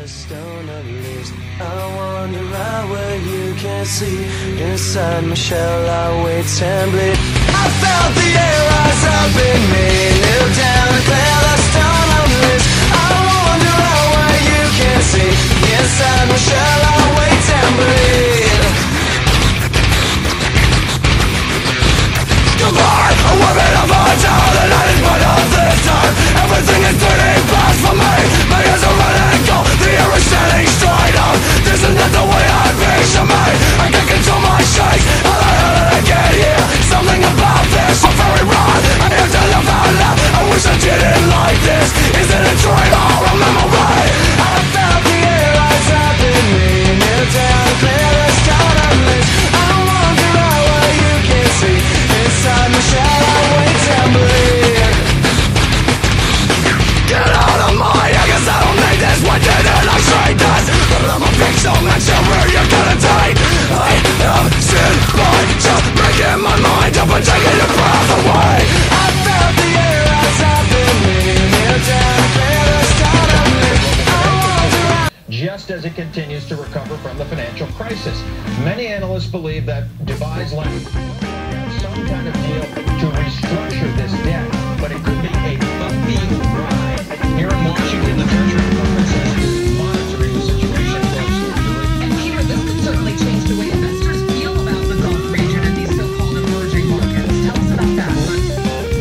Stone of leaves. I wander out where you can't see. Inside my shell I wait and bleed. I felt the air rise up in me. Kneel down and clear the stone of leaves. I wander out where you can't see. Inside my shell I wait and bleed. Goodbye, a woman of our town. The night is but of this time. Everything is turning fast for me. My ears are running cold. The air is standing straight up. This is not the way I picture me. I can't control my shakes. How the hell did I get here? Something about this so very wrong. I have to laugh out loud. I wish I didn't like this. Is it a dream or a memory? I felt the air rise up in me. Kneel down, clear the stone of leaves. I wander out where you can't see. Inside my shell I wait and bleed. Get out of my head, cause I don't need this. Why didn't I say this? I'm a pixel man, where you're gonna take. I have sinned by just breaking my mind up and taking your breath away. I felt the air rise up in me. Kneel down, clear the stone of leaves. Just as it continues to recover from the financial crisis, many analysts believe that Dubai's left some kind of deal to restructure this debt, but it could be a bumpy ride. Here in Washington, the Treasury Department is monitoring the situation closely. And Peter, this could certainly change the way investors feel about the Gulf region and these so-called emerging markets. Tell us about that.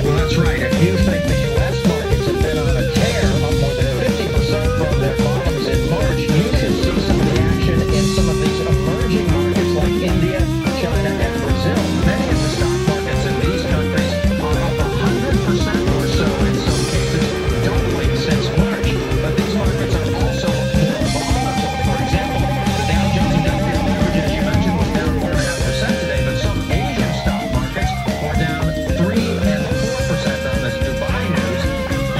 Well, that's right. If you think the U.S. markets have been on a tear, up more than 50% from their bottoms in March, you should see some reaction in some of these emerging markets like India, China, and Brazil. Many of the stock markets in these countries are up 100% or so in some cases, doubling since March. But these markets are also more volatile. For example, the Dow Jones Industrial Average, as you mentioned, was down 4.5% today, but some Asian stock markets were down 3 and 4% on this Dubai news.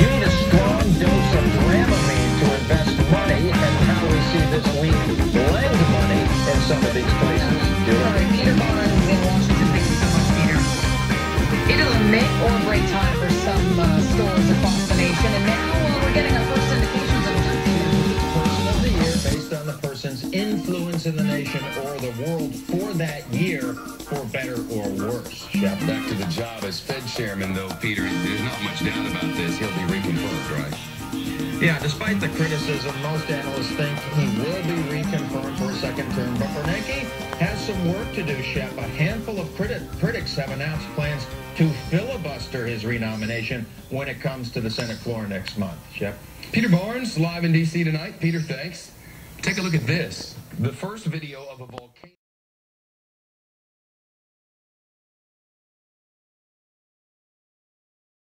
You need a strong dose of Dramamine to invest money, and how we see this week lend money in some of these places. All right, Peter Barnes in Washington. Thank you so much, Peter. It is a make or break time for some stores across the nation, and now we're getting our first indications of that. Person of the year based on the person's influence in the nation or the world for that year, for better or worse. Chef, Back to the job as Fed chairman, though, Peter. There's not much doubt about this. He'll be reconfirmed, right? yeah, despite the criticism, most analysts think he will be reconfirmed for a second term. But Bernanke has some work to do, Chef. A handful of critics have announced plans to filibuster his renomination when it comes to the Senate floor next month. Chef? Peter Barnes, live in D.C. tonight. Peter, thanks. Take a look at this. The first video of a volcano.